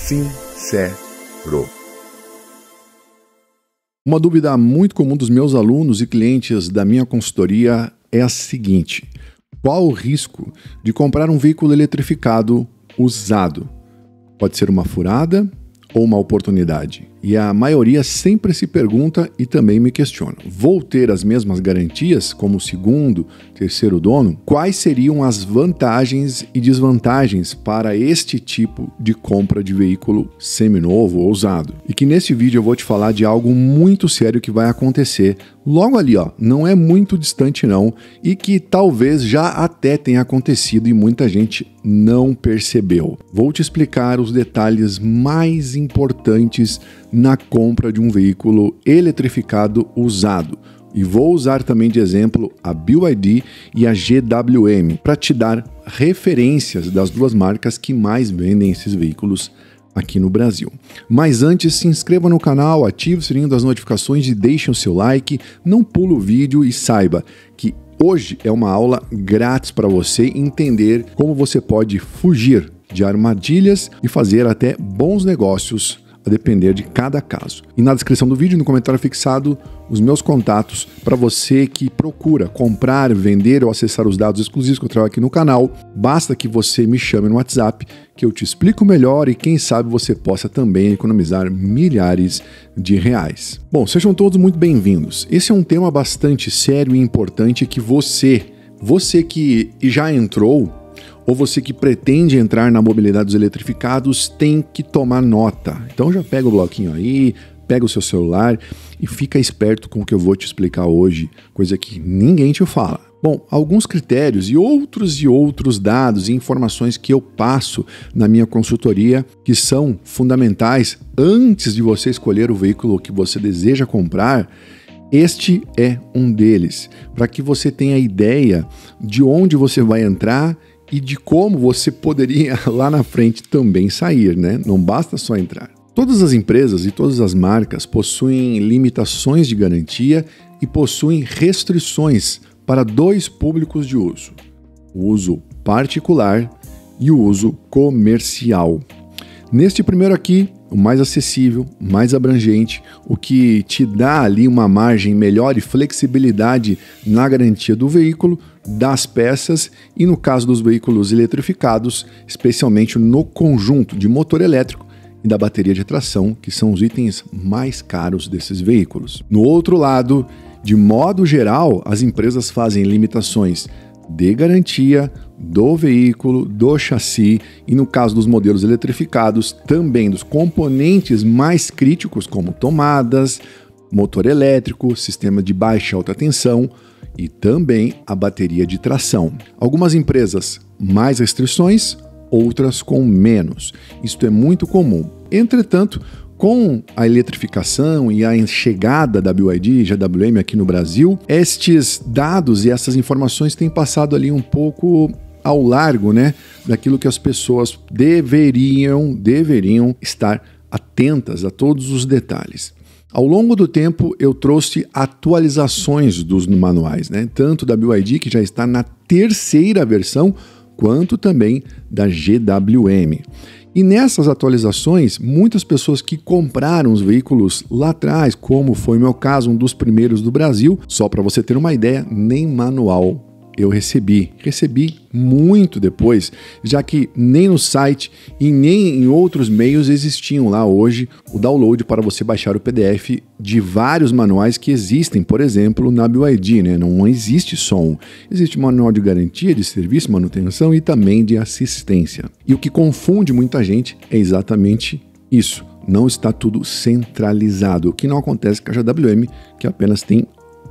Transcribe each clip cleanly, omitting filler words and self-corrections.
sincero. Uma dúvida muito comum dos meus alunos e clientes da minha consultoria é a seguinte: qual o risco de comprar um veículo eletrificado usado? Pode ser uma furada ou uma oportunidade? E a maioria sempre se pergunta e também me questiona: vou ter as mesmas garantias como o segundo, terceiro dono? Quais seriam as vantagens e desvantagens para este tipo de compra de veículo seminovo ou usado? E que nesse vídeo eu vou te falar de algo muito sério que vai acontecer logo ali, ó, não é muito distante não, e que talvez já até tenha acontecido e muita gente não percebeu. Vou te explicar os detalhes mais importantes na compra de um veículo eletrificado usado. E vou usar também de exemplo a BYD e a GWM para te dar referências das duas marcas que mais vendem esses veículos aqui no Brasil. Mas antes, se inscreva no canal, ative o sininho das notificações e deixe o seu like, não pula o vídeo e saiba que hoje é uma aula grátis para você entender como você pode fugir de armadilhas e fazer até bons negócios a depender de cada caso. E na descrição do vídeo, no comentário fixado, os meus contatos para você que procura comprar, vender ou acessar os dados exclusivos que eu trago aqui no canal. Basta que você me chame no WhatsApp que eu te explico melhor e quem sabe você possa também economizar milhares de reais. Bom, sejam todos muito bem-vindos. Esse é um tema bastante sério e importante que você que já entrou ou você que pretende entrar na mobilidade dos eletrificados tem que tomar nota. Então já pega o bloquinho aí, pega o seu celular e fica esperto com o que eu vou te explicar hoje, coisa que ninguém te fala. Bom, alguns critérios e outros dados e informações que eu passo na minha consultoria que são fundamentais antes de você escolher o veículo que você deseja comprar. Este é um deles, para que você tenha ideia de onde você vai entrar e de como você poderia lá na frente também sair, né? Não basta só entrar. Todas as empresas e todas as marcas possuem limitações de garantia e possuem restrições para dois públicos de uso: o uso particular e o uso comercial. Neste primeiro aqui, o mais acessível, mais abrangente, o que te dá ali uma margem melhor e flexibilidade na garantia do veículo, das peças e, no caso dos veículos eletrificados, especialmente no conjunto de motor elétrico e da bateria de tração, que são os itens mais caros desses veículos. No outro lado, de modo geral, as empresas fazem limitações de garantia do veículo, do chassi e, no caso dos modelos eletrificados, também dos componentes mais críticos como tomadas, motor elétrico, sistema de baixa e alta tensão e também a bateria de tração. Algumas empresas mais restrições, outras com menos. Isto é muito comum. Entretanto, com a eletrificação e a chegada da BYD e GWM aqui no Brasil, estes dados e essas informações têm passado ali um pouco ao largo, né, daquilo que as pessoas deveriam estar atentas a todos os detalhes. Ao longo do tempo, eu trouxe atualizações dos manuais, né, tanto da BYD, que já está na terceira versão, quanto também da GWM. E nessas atualizações, muitas pessoas que compraram os veículos lá atrás, como foi o meu caso, um dos primeiros do Brasil, só para você ter uma ideia, nem manual eu recebi muito depois, já que nem no site e nem em outros meios existiam lá hoje o download para você baixar o PDF de vários manuais que existem, por exemplo, na BYD, né? Não existe só um. Existe manual de garantia, de serviço, manutenção e também de assistência. E o que confunde muita gente é exatamente isso. Não está tudo centralizado, o que não acontece com a GWM, que apenas tem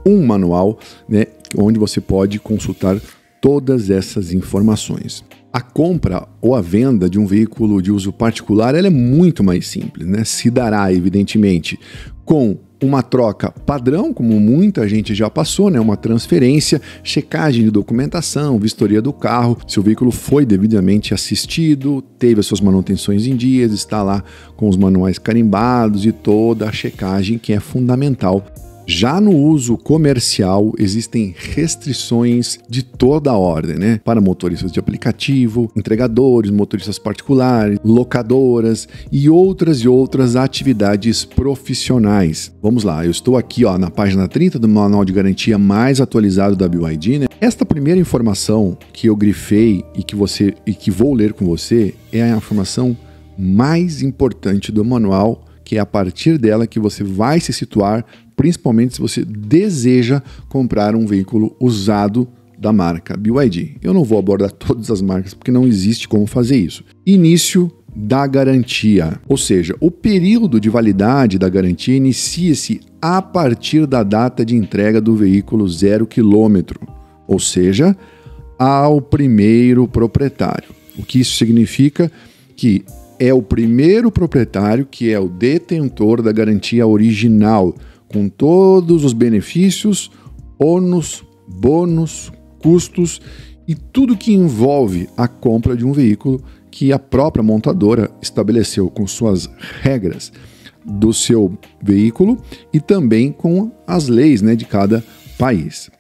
um manual, né, onde você pode consultar todas essas informações. A compra ou a venda de um veículo de uso particular ela é muito mais simples, né? Se dará, evidentemente, com uma troca padrão, como muita gente já passou, né? Uma transferência, checagem de documentação, vistoria do carro, se o veículo foi devidamente assistido, teve as suas manutenções em dias, está lá com os manuais carimbados e toda a checagem que é fundamental Já no uso comercial, existem restrições de toda a ordem, né? Para motoristas de aplicativo, entregadores, motoristas particulares, locadoras e outras atividades profissionais. Vamos lá, eu estou aqui na página 30 do Manual de Garantia mais atualizado da BYD, né? Esta primeira informação que eu grifei e que vou ler com você é a informação mais importante do manual, que é a partir dela que você vai se situar, principalmente se você deseja comprar um veículo usado da marca BYD. Eu não vou abordar todas as marcas porque não existe como fazer isso. Início da garantia, ou seja, o período de validade da garantia inicia-se a partir da data de entrega do veículo 0 km, ou seja, ao primeiro proprietário. O que isso significa? Que é o primeiro proprietário que é o detentor da garantia original, com todos os benefícios, ônus, bônus, custos e tudo que envolve a compra de um veículo que a própria montadora estabeleceu com suas regras do seu veículo e também com as leis, né, de cada país.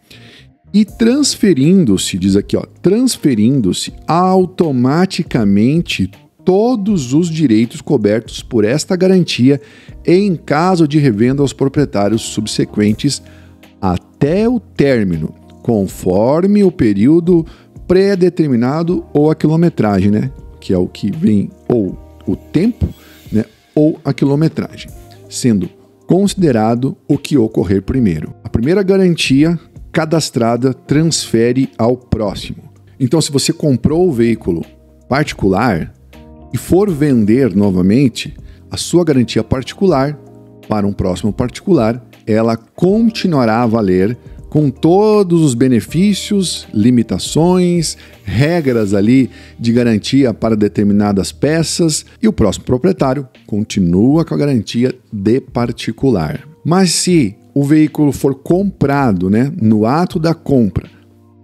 E transferindo-se, diz aqui, transferindo-se automaticamente todos os direitos cobertos por esta garantia em caso de revenda aos proprietários subsequentes até o término, conforme o período pré-determinado ou a quilometragem, né? Que é o que vem, ou o tempo, né? Ou a quilometragem, sendo considerado o que ocorrer primeiro. A primeira garantia cadastrada transfere ao próximo. Então, se você comprou o veículo particular e for vender novamente, a sua garantia particular para um próximo particular, ela continuará a valer com todos os benefícios, limitações, regras ali de garantia para determinadas peças, e o próximo proprietário continua com a garantia de particular. Mas se o veículo for comprado, né, no ato da compra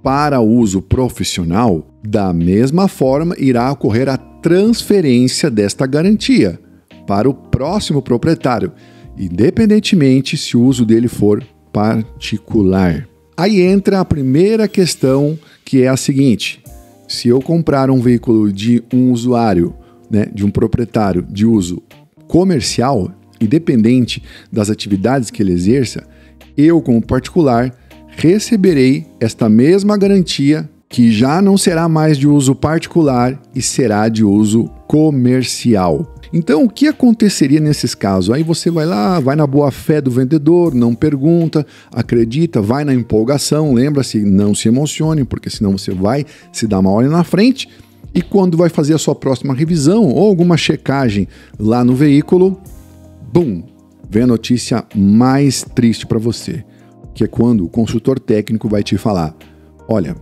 para uso profissional, da mesma forma irá ocorrer a transferência desta garantia para o próximo proprietário, independentemente se o uso dele for particular. Aí entra a primeira questão, que é a seguinte: se eu comprar um veículo de um usuário, né, de um proprietário de uso comercial, independente das atividades que ele exerça, eu, como particular, receberei esta mesma garantia, que já não será mais de uso particular e será de uso comercial. Então, o que aconteceria nesses casos? Aí você vai lá, vai na boa fé do vendedor, não pergunta, acredita, vai na empolgação, lembra-se, não se emocione, porque senão você vai se dar uma hora na frente, e quando vai fazer a sua próxima revisão ou alguma checagem lá no veículo, bum, vem a notícia mais triste para você, que é quando o consultor técnico vai te falar: olha,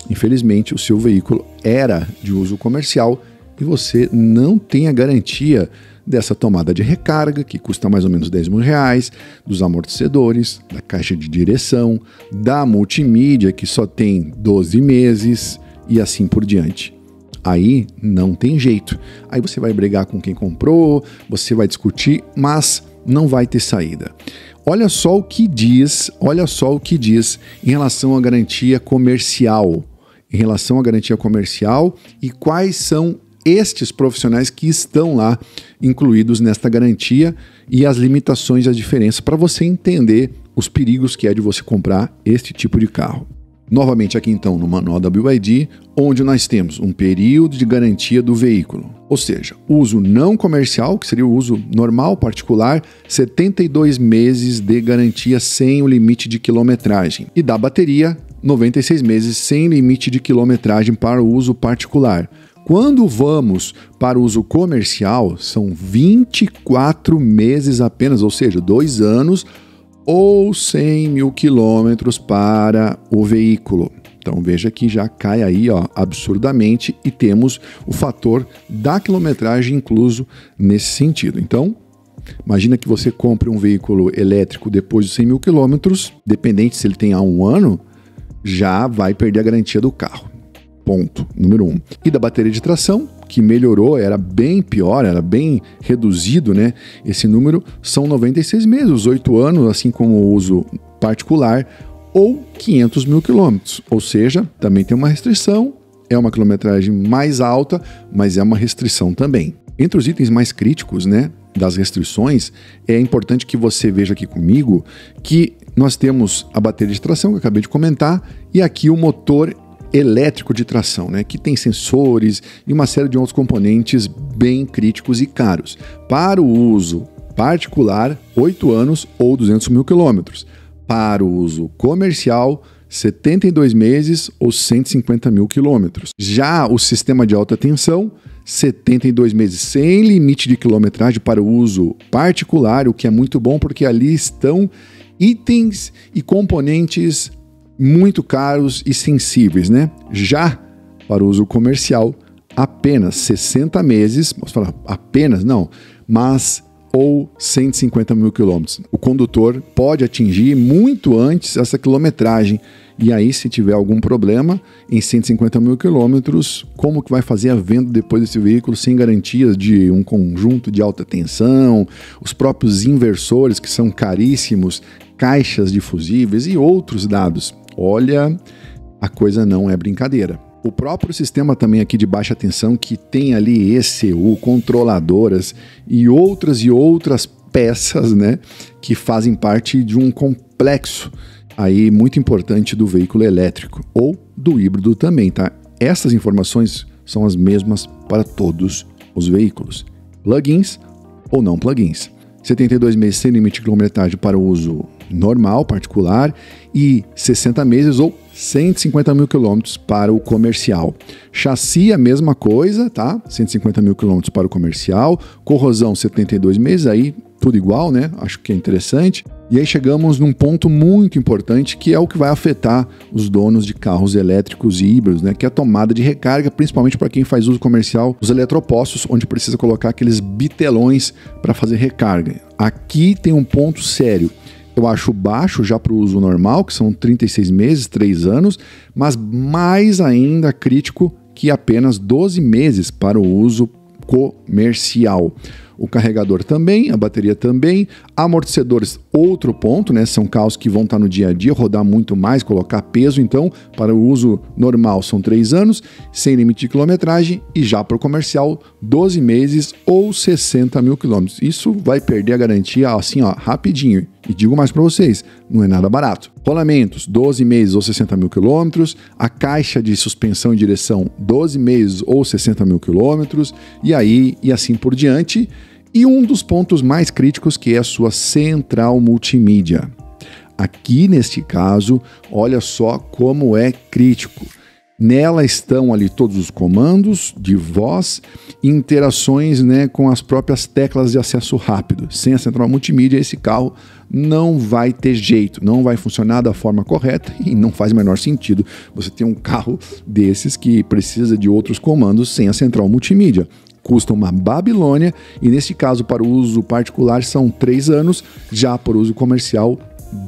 infelizmente o seu veículo era de uso comercial e você não tem a garantia dessa tomada de recarga, que custa mais ou menos R$10.000, dos amortecedores, da caixa de direção, da multimídia, que só tem 12 meses e assim por diante. Aí não tem jeito. Aí você vai brigar com quem comprou, você vai discutir, mas não vai ter saída. Olha só o que diz em relação à garantia comercial. Em relação à garantia comercial e quais são estes profissionais que estão lá incluídos nesta garantia e as limitações e as diferenças para você entender os perigos que é de você comprar este tipo de carro. Novamente aqui então no manual da BYD, onde nós temos um período de garantia do veículo, ou seja, uso não comercial, que seria o uso normal, particular, 72 meses de garantia sem o limite de quilometragem, e da bateria, 96 meses sem limite de quilometragem para o uso particular. Quando vamos para o uso comercial, são 24 meses apenas, ou seja, 2 anos ou 100 mil quilômetros para o veículo. Então veja que já cai aí absurdamente e temos o fator da quilometragem incluso nesse sentido. Então, imagina que você compre um veículo elétrico depois de 100 mil quilômetros, dependente se ele tem há 1 ano, já vai perder a garantia do carro. Ponto número 1. E da bateria de tração, que melhorou, era bem pior, era bem reduzido, né? Esse número são 96 meses, 8 anos, assim como o uso particular, ou 500 mil quilômetros. Ou seja, também tem uma restrição, é uma quilometragem mais alta, mas é uma restrição também. Entre os itens mais críticos, né, das restrições, é importante que você veja aqui comigo que nós temos a bateria de tração, que eu acabei de comentar, e aqui o motor elétrico de tração, né, que tem sensores e uma série de outros componentes bem críticos e caros. Para o uso particular, 8 anos ou 200 mil quilômetros. Para o uso comercial, 72 meses ou 150 mil quilômetros. Já o sistema de alta tensão, 72 meses sem limite de quilometragem para o uso particular, o que é muito bom porque ali estão itens e componentes muito caros e sensíveis, né? Já para o uso comercial, apenas 60 meses, posso falar apenas? Não, mas ou 150 mil quilômetros. O condutor pode atingir muito antes essa quilometragem e aí, se tiver algum problema em 150 mil quilômetros, como que vai fazer a venda depois desse veículo sem garantias de um conjunto de alta tensão, os próprios inversores que são caríssimos, caixas de fusíveis e outros dados? Olha, a coisa não é brincadeira. O próprio sistema também aqui de baixa tensão, que tem ali ECU, controladoras e outras peças, né, que fazem parte de um complexo aí muito importante do veículo elétrico ou do híbrido também, tá? Essas informações são as mesmas para todos os veículos, plug-ins ou não plug-ins. 72 meses sem limite de quilometragem para o uso normal, particular, e 60 meses ou 150 mil quilômetros para o comercial. Chassi, a mesma coisa, tá? 150 mil quilômetros para o comercial. Corrosão, 72 meses, aí tudo igual, né? Acho que é interessante. E aí chegamos num ponto muito importante, que é o que vai afetar os donos de carros elétricos e híbridos, né? Que é a tomada de recarga, principalmente para quem faz uso comercial dos eletropostos, onde precisa colocar aqueles bitelões para fazer recarga. Aqui tem um ponto sério. Eu acho baixo já para o uso normal, que são 36 meses, 3 anos, mas mais ainda crítico que apenas 12 meses para o uso comercial. O carregador também, a bateria também, amortecedores, outro ponto, né? São carros que vão estar no dia a dia, rodar muito mais, colocar peso, então, para o uso normal são 3 anos, sem limite de quilometragem, e já para o comercial, 12 meses ou 60 mil quilômetros. Isso vai perder a garantia assim, ó, rapidinho. E digo mais para vocês, não é nada barato. Rolamentos, 12 meses ou 60 mil quilômetros. A caixa de suspensão e direção, 12 meses ou 60 mil quilômetros. E aí, e assim por diante. E um dos pontos mais críticos, que é a sua central multimídia. Aqui, neste caso, olha só como é crítico. Nela estão ali todos os comandos de voz e interações, né, com as próprias teclas de acesso rápido. Sem a central multimídia, esse carro não vai ter jeito, não vai funcionar da forma correta e não faz o menor sentido você ter um carro desses que precisa de outros comandos sem a central multimídia. Custa uma Babilônia e, nesse caso, para o uso particular são 3 anos, já para o uso comercial,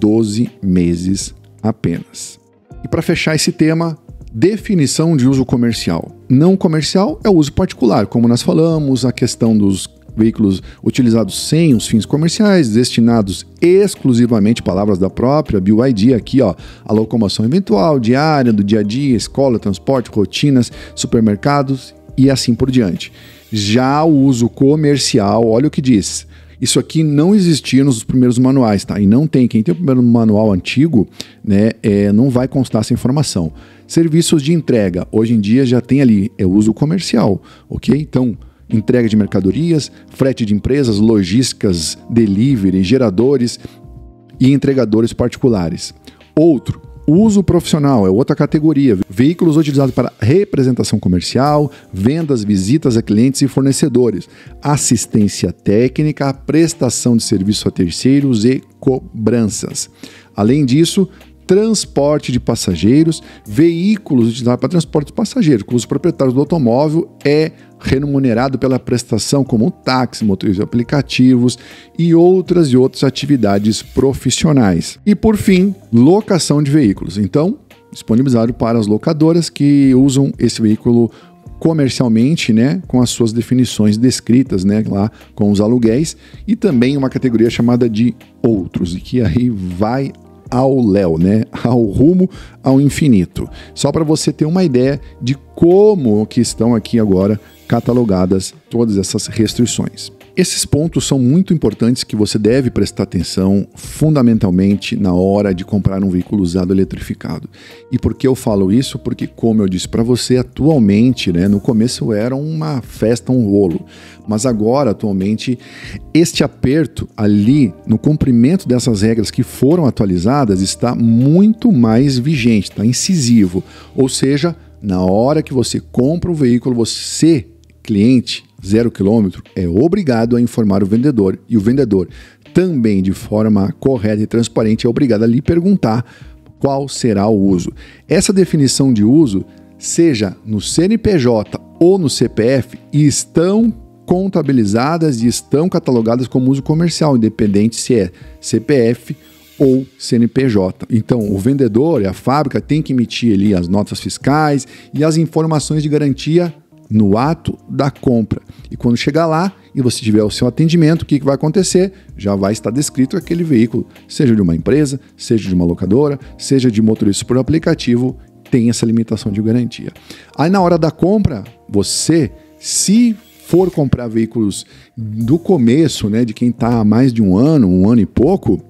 12 meses apenas. E para fechar esse tema, definição de uso comercial. Não comercial é o uso particular, como nós falamos, a questão dos veículos utilizados sem os fins comerciais, destinados exclusivamente, palavras da própria BYD aqui, ó, a locomoção eventual, diária, do dia a dia, escola, transporte, rotinas, supermercados e assim por diante. Já o uso comercial, olha o que diz. Isso aqui não existia nos primeiros manuais, tá? E não tem. Quem tem o primeiro manual antigo, né, não vai constar essa informação. Serviços de entrega, hoje em dia já tem ali, é uso comercial, ok? Então, entrega de mercadorias, frete de empresas, logísticas, delivery, geradores e entregadores particulares. Outro, uso profissional, é outra categoria. Veículos utilizados para representação comercial, vendas, visitas a clientes e fornecedores, assistência técnica, prestação de serviço a terceiros e cobranças. Além disso, transporte de passageiros, veículos utilizados para transporte de passageiros, cujos proprietários do automóvel é remunerado pela prestação como táxi, motoristas aplicativos e outras atividades profissionais. E por fim, locação de veículos. Então, disponibilizado para as locadoras que usam esse veículo comercialmente, né, com as suas definições descritas, né, lá com os aluguéis, e também uma categoria chamada de outros, e que aí vai ao léu, né, ao rumo ao infinito. Só para você ter uma ideia de como que estão aqui agora catalogadas todas essas restrições. Esses pontos são muito importantes que você deve prestar atenção fundamentalmente na hora de comprar um veículo usado eletrificado. E por que eu falo isso? Porque, como eu disse para você, atualmente, né, no começo era uma festa, um rolo, mas agora, atualmente, este aperto ali no cumprimento dessas regras que foram atualizadas está muito mais vigente, está incisivo. Ou seja, na hora que você compra um veículo, você, cliente, 0 km, é obrigado a informar o vendedor, e o vendedor também, de forma correta e transparente, é obrigado a lhe perguntar qual será o uso. Essa definição de uso, seja no CNPJ ou no CPF, estão contabilizadas e estão catalogadas como uso comercial, independente se é CPF ou CNPJ. Então, o vendedor e a fábrica têm que emitir ali as notas fiscais e as informações de garantia no ato da compra. E quando chegar lá e você tiver o seu atendimento, o que vai acontecer? Já vai estar descrito aquele veículo, seja de uma empresa, seja de uma locadora, seja de motorista por aplicativo, tem essa limitação de garantia. Aí na hora da compra, você, se for comprar veículos do começo, né, de quem está há mais de um ano e pouco,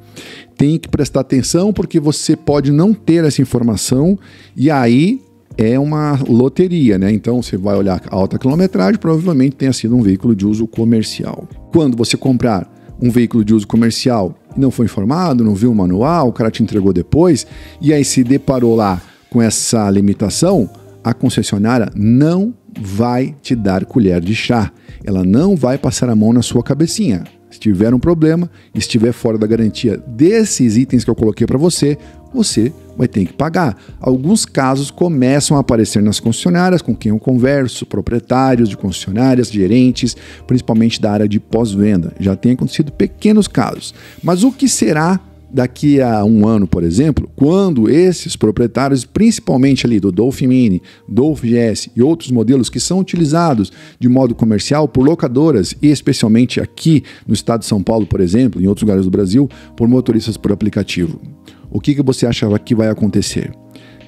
tem que prestar atenção porque você pode não ter essa informação e aí é uma loteria, né? Então você vai olhar a alta quilometragem, provavelmente tenha sido um veículo de uso comercial. Quando você comprar um veículo de uso comercial e não foi informado, não viu o manual, o cara te entregou depois, e aí se deparou lá com essa limitação, a concessionária não vai te dar colher de chá. Ela não vai passar a mão na sua cabecinha. Se tiver um problema, estiver fora da garantia desses itens que eu coloquei para você, você vai ter que pagar. Alguns casos começam a aparecer nas concessionárias, com quem eu converso, proprietários de concessionárias, gerentes, principalmente da área de pós-venda. Já tem acontecido pequenos casos. Mas o que será daqui a um ano, por exemplo, quando esses proprietários, principalmente ali do Dolphin Mini, Dolphin GS e outros modelos que são utilizados de modo comercial por locadoras e especialmente aqui no estado de São Paulo, por exemplo, em outros lugares do Brasil, por motoristas por aplicativo. O que você acha que vai acontecer?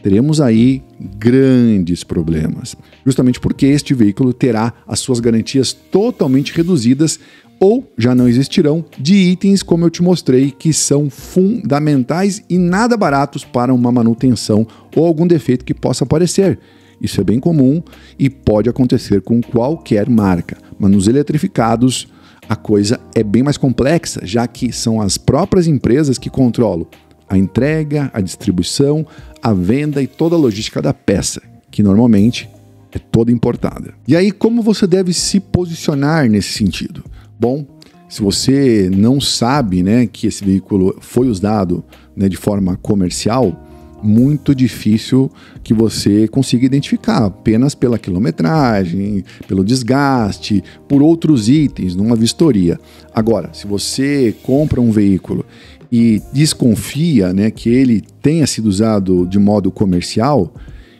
Teremos aí grandes problemas, justamente porque este veículo terá as suas garantias totalmente reduzidas ou já não existirão de itens como eu te mostrei que são fundamentais e nada baratos para uma manutenção ou algum defeito que possa aparecer. Isso é bem comum e pode acontecer com qualquer marca, mas nos eletrificados a coisa é bem mais complexa, já que são as próprias empresas que controlam a entrega, a distribuição, a venda e toda a logística da peça, que normalmente é toda importada. E aí, como você deve se posicionar nesse sentido? Bom, se você não sabe, né, que esse veículo foi usado, né, de forma comercial, muito difícil que você consiga identificar apenas pela quilometragem, pelo desgaste, por outros itens, numa vistoria. Agora, se você compra um veículo e desconfia, né, que ele tenha sido usado de modo comercial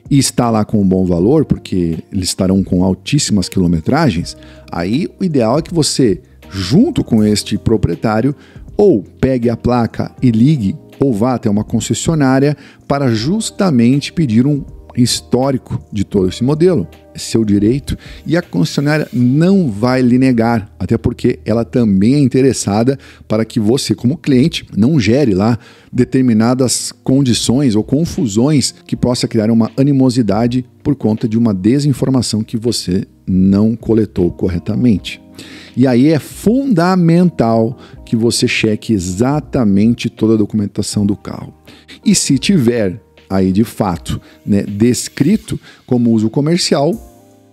e está lá com um bom valor, porque eles estarão com altíssimas quilometragens, aí o ideal é que você, junto com este proprietário, ou pegue a placa e ligue, ou vá até uma concessionária para justamente pedir um histórico de todo esse modelo. É seu direito e a concessionária não vai lhe negar, até porque ela também é interessada para que você, como cliente, não gere lá determinadas condições ou confusões que possa criar uma animosidade por conta de uma desinformação que você não coletou corretamente. E aí é fundamental que você cheque exatamente toda a documentação do carro. E se tiver aí de fato, né, descrito como uso comercial,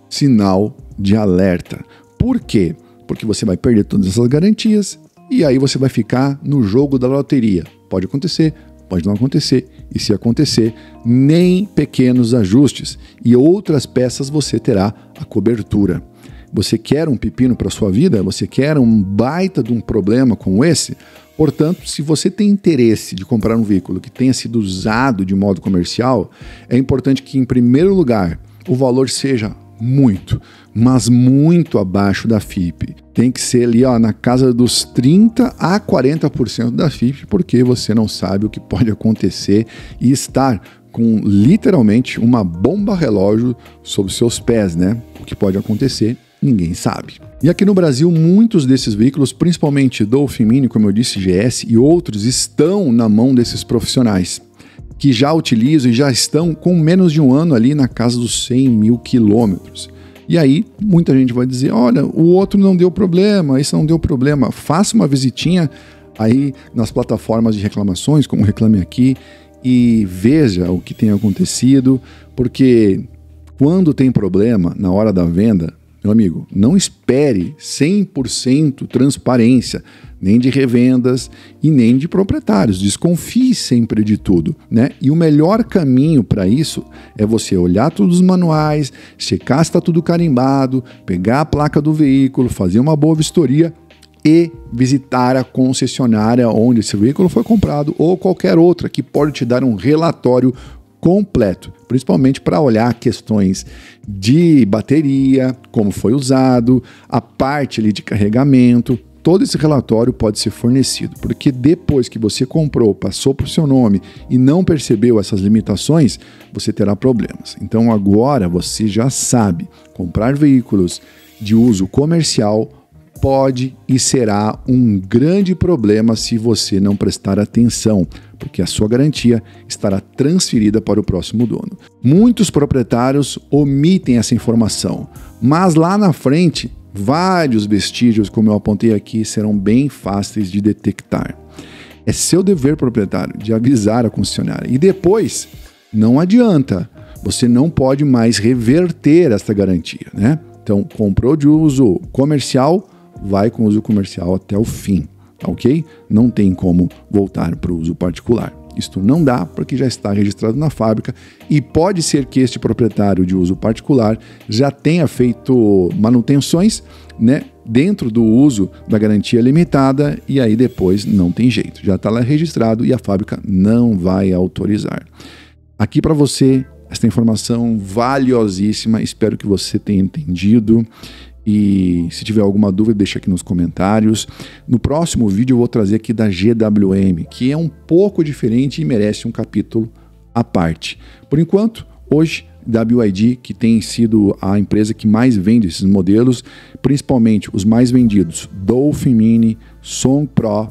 sinal de alerta. Por quê? Porque você vai perder todas essas garantias e aí você vai ficar no jogo da loteria. Pode acontecer, pode não acontecer, e se acontecer, nem pequenos ajustes e outras peças você terá a cobertura. Você quer um pepino para sua vida? Você quer um baita de um problema como esse? Portanto, se você tem interesse de comprar um veículo que tenha sido usado de modo comercial, é importante que, em primeiro lugar, o valor seja muito, mas muito abaixo da FIPE. Tem que ser ali, na casa dos 30% a 40% da FIPE, porque você não sabe o que pode acontecer e estar com literalmente uma bomba relógio sob seus pés, né? O que pode acontecer, ninguém sabe. E aqui no Brasil, muitos desses veículos, principalmente Dolphin Mini, como eu disse, GS e outros, estão na mão desses profissionais que já utilizam e já estão com menos de um ano ali na casa dos 100 mil quilômetros. E aí, muita gente vai dizer, olha, o outro não deu problema, esse não deu problema. Faça uma visitinha aí nas plataformas de reclamações, como Reclame Aqui, e veja o que tem acontecido, porque quando tem problema na hora da venda, meu amigo, não espere 100% transparência, nem de revendas e nem de proprietários. Desconfie sempre de tudo, né? E o melhor caminho para isso é você olhar todos os manuais, checar se está tudo carimbado, pegar a placa do veículo, fazer uma boa vistoria e visitar a concessionária onde esse veículo foi comprado ou qualquer outra que pode te dar um relatório completo, principalmente para olhar questões de bateria, como foi usado, a parte ali de carregamento. Todo esse relatório pode ser fornecido, porque depois que você comprou, passou para o seu nome e não percebeu essas limitações, você terá problemas. Então agora você já sabe, comprar veículos de uso comercial pode e será um grande problema se você não prestar atenção, porque a sua garantia estará transferida para o próximo dono. Muitos proprietários omitem essa informação, mas lá na frente, vários vestígios, como eu apontei aqui, serão bem fáceis de detectar. É seu dever, proprietário, de avisar a concessionária. E depois, não adianta, você não pode mais reverter essa garantia, né? Então, comprou de uso comercial, vai com uso comercial até o fim, ok? Não tem como voltar para o uso particular. Isto não dá porque já está registrado na fábrica e pode ser que este proprietário de uso particular já tenha feito manutenções, né, dentro do uso da garantia limitada e aí depois não tem jeito. Já está lá registrado e a fábrica não vai autorizar. Aqui para você, esta informação valiosíssima, espero que você tenha entendido. E se tiver alguma dúvida, deixa aqui nos comentários. No próximo vídeo eu vou trazer aqui da GWM, que é um pouco diferente e merece um capítulo à parte. Por enquanto, hoje, WID, que tem sido a empresa que mais vende esses modelos, principalmente os mais vendidos, Dolphin Mini, Song Pro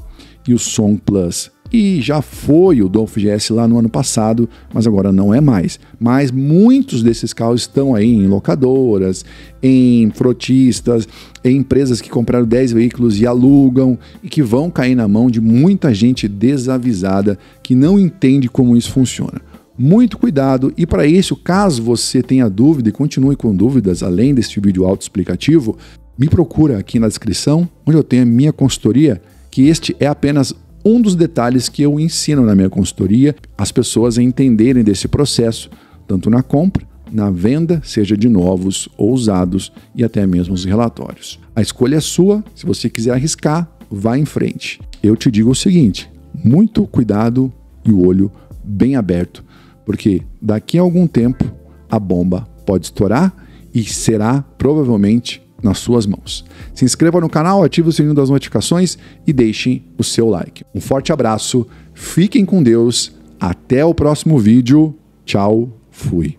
e o Song Plus. E já foi o Dolphin GS lá no ano passado, mas agora não é mais. Mas muitos desses carros estão aí em locadoras, em frotistas, em empresas que compraram 10 veículos e alugam e que vão cair na mão de muita gente desavisada que não entende como isso funciona. Muito cuidado e para isso, caso você tenha dúvida e continue com dúvidas, além deste vídeo autoexplicativo, me procura aqui na descrição, onde eu tenho a minha consultoria, que este é apenas um dos detalhes que eu ensino na minha consultoria, as pessoas a entenderem desse processo, tanto na compra, na venda, seja de novos ou usados e até mesmo os relatórios. A escolha é sua, se você quiser arriscar, vá em frente. Eu te digo o seguinte, muito cuidado e o olho bem aberto, porque daqui a algum tempo a bomba pode estourar e será provavelmente nas suas mãos. Se inscreva no canal, ative o sininho das notificações e deixem o seu like. Um forte abraço, fiquem com Deus, até o próximo vídeo, tchau, fui.